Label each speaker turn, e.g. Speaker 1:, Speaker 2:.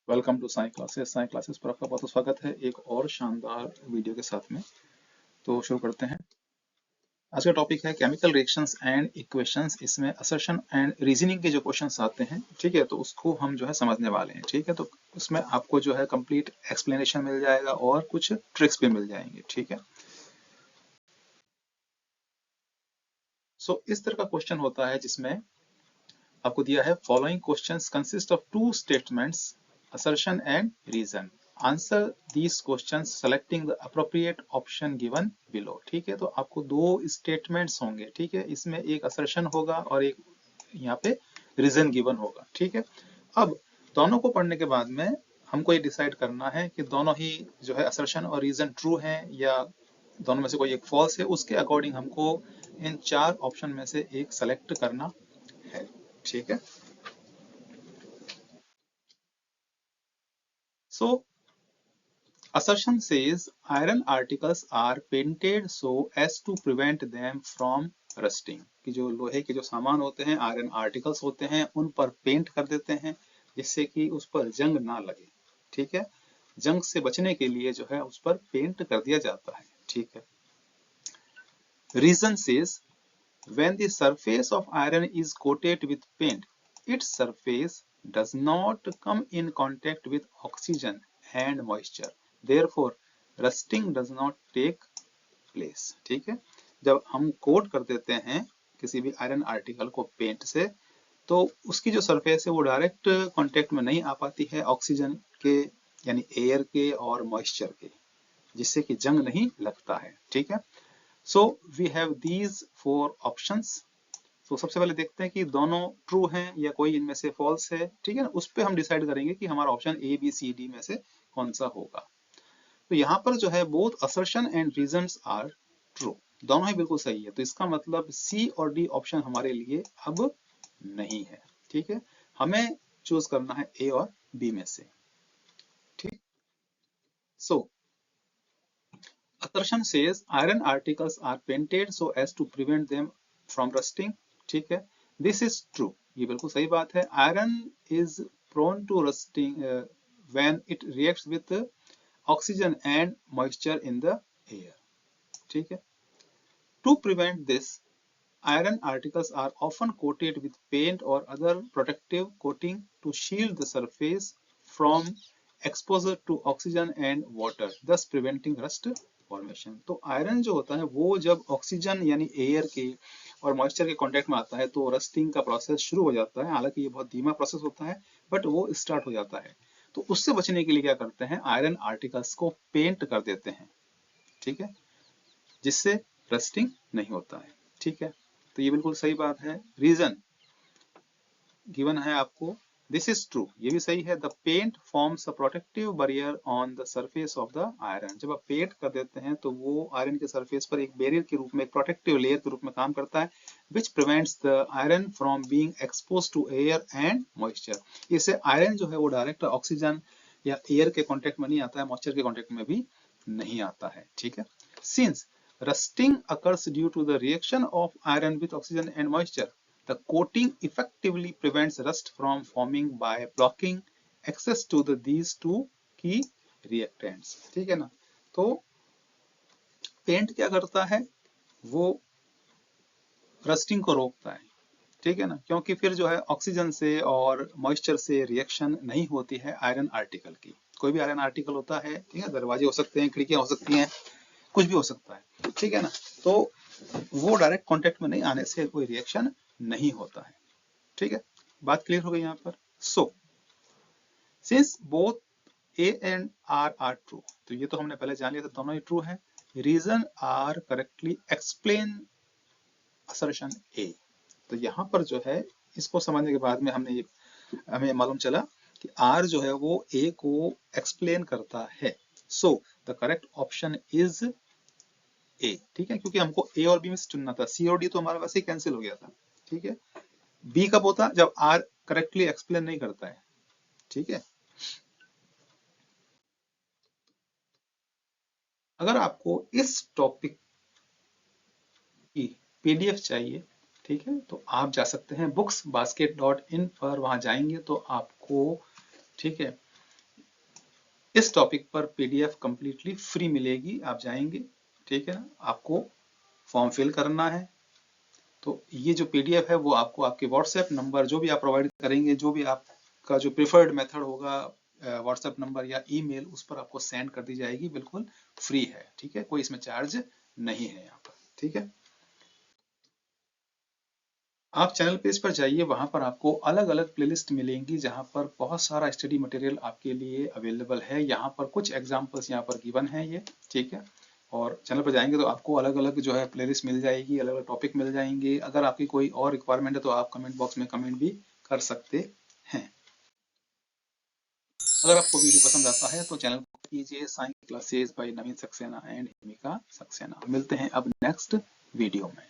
Speaker 1: Welcome to Sai classes. Sai classes पर आपका बहुत स्वागत है एक और शानदार वीडियो के साथ में। तो शुरू करते हैं। आज का टॉपिक है केमिकल रिएक्शंस एंड इक्वेशंस। इसमें असर्शन एंड रीजनिंग के जो क्वेश्चंस आते हैं, ठीक है, तो उसको हम जो है समझने वाले हैं। ठीक है, तो उसमें आपको जो है कंप्लीट एक्सप्लेनेशन मिल जाएगा और कुछ ट्रिक्स भी मिल जाएंगे। ठीक है, सो इस तरह का क्वेश्चन होता है जिसमें आपको दिया है following questions consist of two statements, assertion and reason. Answer these questions selecting the appropriate option given below. ठीक है, तो आपको दो स्टेटमेंट्स होंगे। ठीक है, इसमें एक assertion होगा और एक यहाँ पे रीजन गिवन होगा। ठीक है, अब दोनों को पढ़ने के बाद में हमको ये डिसाइड करना है कि दोनों ही जो है assertion और रीजन ट्रू है या दोनों में से कोई एक फॉल्स है। उसके अकॉर्डिंग हमको इन चार ऑप्शन में से एक सेलेक्ट करना है। ठीक है, सो assertion says iron articles are painted so as to prevent them from rusting। कि जो लोहे के जो सामान होते हैं, आयरन आर्टिकल्स होते हैं, उन पर पेंट कर देते हैं जिससे कि उस पर जंग ना लगे। ठीक है, जंग से बचने के लिए जो है उस पर पेंट कर दिया जाता है। ठीक है, reason says when the surface of iron is coated with paint, its surface does not come in contact with oxygen and moisture. Therefore, rusting does not take place. ठीक है, जब हम कोट कर देते हैं किसी भी आयरन आर्टिकल को पेंट से, तो उसकी जो सरफेस है वो डायरेक्ट कांटेक्ट में नहीं आ पाती है ऑक्सीजन के यानी एयर के और मॉइस्चर के, जिससे कि जंग नहीं लगता है। ठीक है, so we have these four options. तो सबसे पहले देखते हैं कि दोनों ट्रू हैं या कोई इनमें से फॉल्स है। ठीक है ना, उस पर हम डिसाइड करेंगे कि हमारा option A B C D में से कौन सा होगा। तो यहाँ पर जो है both assertion and reasons are true, दोनों ही बिल्कुल सही है। तो इसका मतलब सी और डी ऑप्शन हमारे लिए अब नहीं है। ठीक है, हमें चूज करना है ए और बी में से। ठीक, सो assertion says iron articles are painted so as to prevent them from rusting। ठीक है, this is true, ये बिल्कुल सही बात है। iron is prone to rusting when it reacts with oxygen and moisture in the air। ठीक है, to prevent this iron articles are often coated with paint or other protective coating to shield the surface from exposure to oxygen and water, thus preventing rust formation। तो iron जो होता है वो जब oxygen यानी air के और moisture के कांटेक्ट में आता है तो रस्टिंग का प्रोसेस शुरू हो जाता है। हालांकि ये बहुत धीमा प्रोसेस होता है, बट वो स्टार्ट हो जाता है। तो उससे बचने के लिए क्या करते हैं, आयरन आर्टिकल्स को पेंट कर देते हैं। ठीक है, जिससे रस्टिंग नहीं होता है। ठीक है, तो ये बिल्कुल सही बात है। रीजन गिवन है आपको, दिस इज ट्रू, ये भी सही है। The paint forms a protective barrier on the surface of the iron. जब आप पेंट कर देते हैं तो वो आयरन के सरफेस पर एक बैरियर के रूप में, एक प्रोटेक्टिव लेयर के रूप में काम करता है, which prevents the iron from being expose to air and moisture. इससे आयरन जो है वो डायरेक्ट ऑक्सीजन या एयर के कॉन्टेक्ट में नहीं आता है, मॉइस्चर के कॉन्टेक्ट में भी नहीं आता है। ठीक है, since rusting occurs due to the reaction of iron with oxygen and moisture, the coating effectively prevents rust from forming by blocking access to these two key reactants। ठीक है ना, तो पेंट क्या करता है, वो रस्टिंग को रोकता है। ठीक है ना, क्योंकि फिर जो है ऑक्सीजन से और मॉइस्चर से रिएक्शन नहीं होती है आयरन आर्टिकल की। कोई भी आयरन आर्टिकल होता है, ठीक है, दरवाजे हो सकते हैं, खिड़कियां हो सकती हैं, कुछ भी हो सकता है। ठीक है ना, तो वो डायरेक्ट कांटेक्ट में नहीं आने से कोई रिएक्शन नहीं होता है। ठीक है, बात क्लियर हो गई यहाँ पर। So since both A and R are true, तो ये तो हमने पहले जान लिया था, दोनों ही ट्रू है। Reason R correctly explain assertion A. तो यहाँ पर जो है इसको समझने के बाद में हमें मालूम चला कि आर जो है वो ए को एक्सप्लेन करता है। So the correct option is a. ठीक है, क्योंकि हमको ए और बी में से चुनना था, सी और डी तो हमारा वैसे ही कैंसिल हो गया था। ठीक है, बी कब होता, जब आर करेक्टली एक्सप्लेन नहीं करता है। ठीक है, अगर आपको इस टॉपिक की पीडीएफ चाहिए, ठीक है, तो आप जा सकते हैं booksbasket.in पर। वहां जाएंगे तो आपको, ठीक है, इस टॉपिक पर पीडीएफ कंप्लीटली फ्री मिलेगी, आप जाएंगे, ठीक है ना, आपको फॉर्म फिल करना है। तो ये जो पीडीएफ है वो आपको आपके व्हाट्सएप नंबर जो भी आप प्रोवाइड करेंगे, जो भी आपका जो प्रिफर्ड मेथड होगा, व्हाट्सएप नंबर या ईमेल, उस पर आपको सेंड कर दी जाएगी, बिल्कुल फ्री है, ठीक है, कोई इसमें चार्ज नहीं है यहाँ पर, ठीक है। आप चैनल पेज पर जाइए, वहां पर आपको अलग अलग प्लेलिस्ट मिलेंगी जहां पर बहुत सारा स्टडी मटेरियल आपके लिए अवेलेबल है। यहाँ पर कुछ एग्जांपल्स यहाँ पर गिवन है ये, ठीक है। और चैनल पर जाएंगे तो आपको अलग अलग जो है प्लेलिस्ट मिल जाएगी, अलग अलग टॉपिक मिल जाएंगे। अगर आपकी कोई और रिक्वायरमेंट है तो आप कमेंट बॉक्स में कमेंट भी कर सकते हैं। अगर आपको वीडियो पसंद आता है तो चैनल को कीजिए science classes bye Naveen Saxena and Himika Saxena. मिलते हैं अब नेक्स्ट वीडियो में।